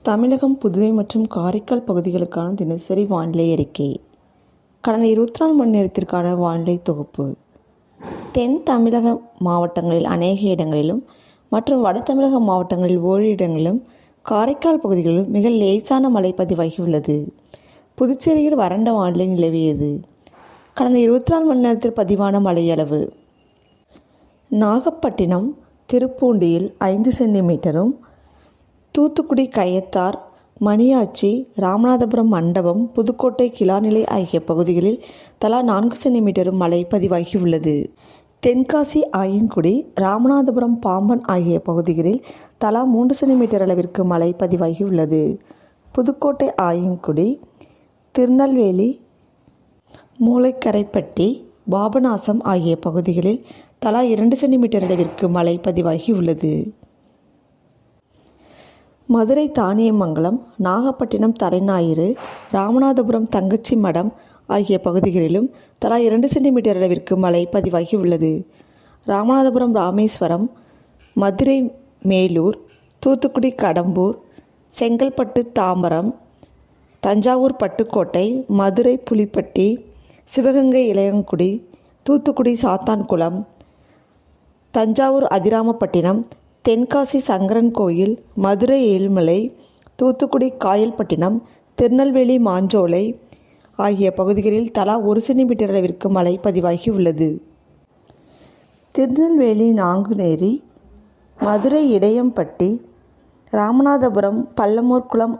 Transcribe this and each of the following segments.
தமிழகம், புதுவை மற்றும் காரைக்கால் பகுதிகளுக்கான தினசரி வானிலை அறிக்கை. கடந்த 24 மணி நேரத்திற்கான வானிலை தொகுப்பு. தென் தமிழக மாவட்டங்களில் அநேக இடங்களிலும் மற்றும் வட தமிழக மாவட்டங்களில் ஓரிரு இடங்களிலும், காரைக்கால் பகுதிகளிலும் மிக லேசான மழை பதிவாகியுள்ளது. புதுச்சேரியில் வறண்ட வானிலை நிலவியது. கடந்த 24 மணி நேரத்தில் பதிவான மழையளவு: நாகப்பட்டினம் திருப்பூண்டியில் 5 சென்டிமீட்டரும், தூத்துக்குடி கயத்தார், மணியாச்சி, ராமநாதபுரம் மண்டபம், புதுக்கோட்டை கிளாநிலை ஆகிய பகுதிகளில் தலா 4 சென்டிமீட்டரும் மழை பதிவாகியுள்ளது. தென்காசி, ஆயன்குடி, ராமநாதபுரம், பாம்பன் ஆகிய பகுதிகளில் தலா 3 சென்டிமீட்டர் அளவிற்கு மழை பதிவாகியுள்ளது. புதுக்கோட்டை, ஆயன்குடி, திருநெல்வேலி, மூளைக்கரைப்பட்டி, பாபநாசம் ஆகிய பகுதிகளில் தலா 2 சென்டிமீட்டர் அளவிற்கு மழை பதிவாகியுள்ளது. மதுரை தானியமங்கலம், நாகப்பட்டினம் தரைஞாயிறு, ராமநாதபுரம் தங்கச்சி மடம் ஆகிய பகுதிகளிலும் தலா 2 சென்டிமீட்டர் அளவிற்கு மழை பதிவாகியுள்ளது. ராமநாதபுரம் ராமேஸ்வரம், மதுரை மேலூர், தூத்துக்குடி கடம்பூர், செங்கல்பட்டு தாம்பரம், தஞ்சாவூர் பட்டுக்கோட்டை, மதுரை புலிப்பட்டி, சிவகங்கை இளையங்குடி, தூத்துக்குடி சாத்தான்குளம், தஞ்சாவூர் அதிராமப்பட்டினம், தென்காசி சங்கரன் கோயில், மதுரை ஏழுமலை, தூத்துக்குடி காயல்பட்டினம், திருநெல்வேலி மாஞ்சோலை ஆகிய பகுதிகளில் தலா 1 சென்டிமீட்டர் அளவிற்கு மழை பதிவாகியுள்ளது. திருநெல்வேலி நாங்குநேரி, மதுரை இடையம்பட்டி, ராமநாதபுரம் பல்லமூர்குளம்,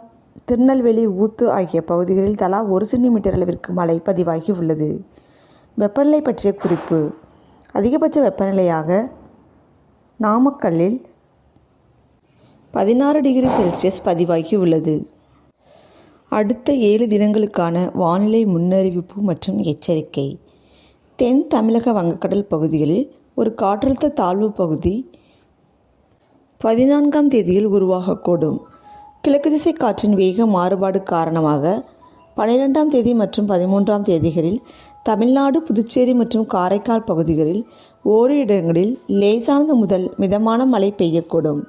திருநெல்வேலி ஊத்து ஆகிய பகுதிகளில் தலா 1 சென்டிமீட்டர் அளவிற்கு மழை பதிவாகியுள்ளது. வெப்பநிலை பற்றிய குறிப்பு: அதிகபட்ச வெப்பநிலையாக நாமக்கல்லில் 16 டிகிரி செல்சியஸ் பதிவாகியுள்ளது. அடுத்த 7 தினங்களுக்கான வானிலை முன்னறிவிப்பு மற்றும் எச்சரிக்கை. தென் தமிழக வங்கக்கடல் பகுதிகளில் ஒரு காற்றழுத்த தாழ்வு பகுதி 14ஆம் தேதியில் உருவாகக்கூடும். கிழக்கு திசை காற்றின் வேக மாறுபாடு காரணமாக 12ஆம் தேதி மற்றும் 13ஆம் தேதிகளில் தமிழ்நாடு, புதுச்சேரி மற்றும் காரைக்கால் பகுதிகளில் ஓரிரு இடங்களில் லேசானது முதல் மிதமான மழை பெய்யக்கூடும்.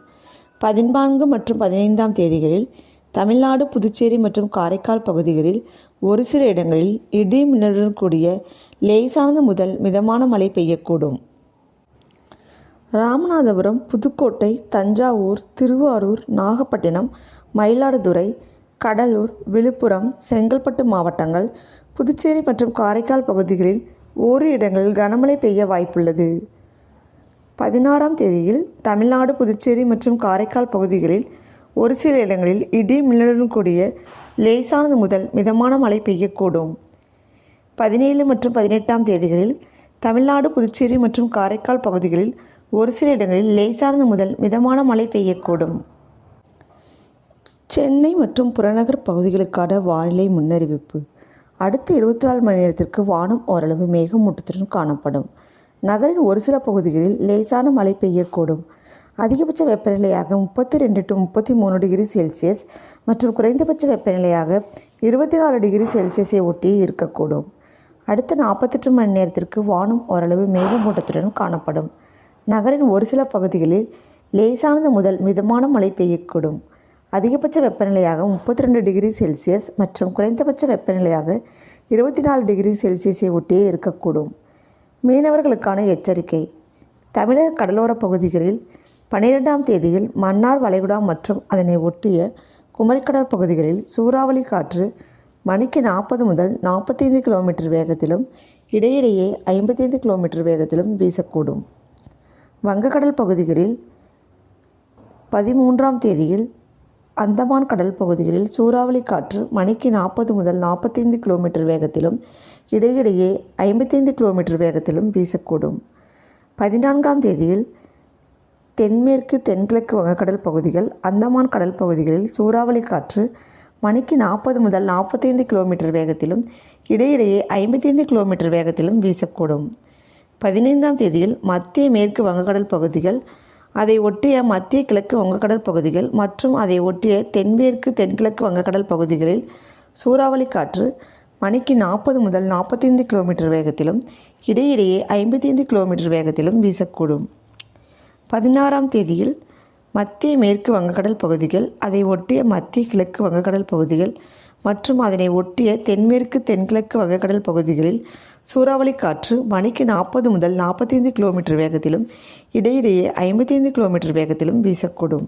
14 மற்றும் 15ஆம் தேதிகளில் தமிழ்நாடு, புதுச்சேரி மற்றும் காரைக்கால் பகுதிகளில் ஒரு சில இடங்களில் இடி மின்னலுடன் கூடிய லேசானது முதல் மிதமான மழை பெய்யக்கூடும். ராமநாதபுரம், புதுக்கோட்டை, தஞ்சாவூர், திருவாரூர், நாகப்பட்டினம், மயிலாடுதுறை, கடலூர், விழுப்புரம், செங்கல்பட்டு மாவட்டங்கள், புதுச்சேரி மற்றும் காரைக்கால் பகுதிகளில் ஓரிரு இடங்களில் கனமழை பெய்ய வாய்ப்புள்ளது. 16ஆம் தேதியில் தமிழ்நாடு, புதுச்சேரி மற்றும் காரைக்கால் பகுதிகளில் ஒரு சில இடங்களில் இடி மின்னலுடன் கூடிய லேசானது முதல் மிதமான மழை பெய்யக்கூடும். 17 மற்றும் 18ஆம் தேதிகளில் தமிழ்நாடு, புதுச்சேரி மற்றும் காரைக்கால் பகுதிகளில் ஒரு சில இடங்களில் லேசானது முதல் மிதமான மழை பெய்யக்கூடும். சென்னை மற்றும் புறநகர் பகுதிகளுக்கான வானிலை முன்னறிவிப்பு. அடுத்த 24 மணி நேரத்திற்கு வானம் ஓரளவு மேகமூட்டத்துடன் காணப்படும். நகரின் ஒரு சில பகுதிகளில் லேசான மழை பெய்யக்கூடும். அதிகபட்ச வெப்பநிலையாக 32 to 33 டிகிரி செல்சியஸ் மற்றும் குறைந்தபட்ச வெப்பநிலையாக 24 டிகிரி செல்சியஸை ஒட்டியே இருக்கக்கூடும். அடுத்த 48 மணி நேரத்திற்கு வானம் ஓரளவு மேகமூட்டத்துடன் காணப்படும். நகரின் ஒரு சில பகுதிகளில் லேசானது முதல் மிதமான மழை பெய்யக்கூடும். அதிகபட்ச வெப்பநிலையாக 32 டிகிரி செல்சியஸ் மற்றும் குறைந்தபட்ச வெப்பநிலையாக 24 டிகிரி செல்சியஸை ஒட்டியே இருக்கக்கூடும். மீனவர்களுக்கான எச்சரிக்கை. தமிழக கடலோர பகுதிகளில் 12ஆம் தேதியில் மன்னார் வளைகுடா மற்றும் அதனை ஒட்டிய குமரிக்கடல் பகுதிகளில் சூறாவளி காற்று மணிக்கு 40 முதல் 45 கிலோமீட்டர் வேகத்திலும் இடையிடையே 55 கிலோமீட்டர் வேகத்திலும் வீசக்கூடும். வங்கக்கடல் பகுதிகளில் 13ஆம் தேதியில் அந்தமான் கடல் பகுதிகளில் சூறாவளி காற்று மணிக்கு 40 முதல் 45 கிலோமீட்டர் வேகத்திலும் இடையிடையே 55 கிலோமீட்டர் வேகத்திலும் வீசக்கூடும். 14ஆம் தேதியில் தென்மேற்கு தென்கிழக்கு வங்கக்கடல் பகுதிகள், அந்தமான் கடல் பகுதிகளில் சூறாவளி காற்று மணிக்கு 40 முதல் 45 கிலோமீட்டர் வேகத்திலும் இடையிடையே 55 கிலோமீட்டர் வேகத்திலும் வீசக்கூடும். 15ஆம் தேதியில் மத்திய மேற்கு வங்கக்கடல் பகுதிகள், அதை ஒட்டிய மத்திய கிழக்கு வங்கக்கடல் பகுதிகள் மற்றும் அதை ஒட்டிய தென்மேற்கு தென்கிழக்கு வங்கக்கடல் பகுதிகளில் சூறாவளி காற்று மணிக்கு 40 முதல் 45 கிலோமீட்டர் வேகத்திலும் இடையிடையே 55 கிலோமீட்டர் வேகத்திலும் வீசக்கூடும். 16ஆம் தேதியில் மத்திய மேற்கு வங்கக்கடல் பகுதிகள், அதை ஒட்டிய மத்திய கிழக்கு வங்கக்கடல் பகுதிகள் மற்றும் அதனை ஒட்டிய தென்மேற்கு தென்கிழக்கு வங்கக்கடல் பகுதிகளில் சூறாவளி காற்று மணிக்கு 40 முதல் 45 கிலோமீட்டர் வேகத்திலும் இடையிடையே 55 கிலோமீட்டர் வேகத்திலும் வீசக்கூடும்.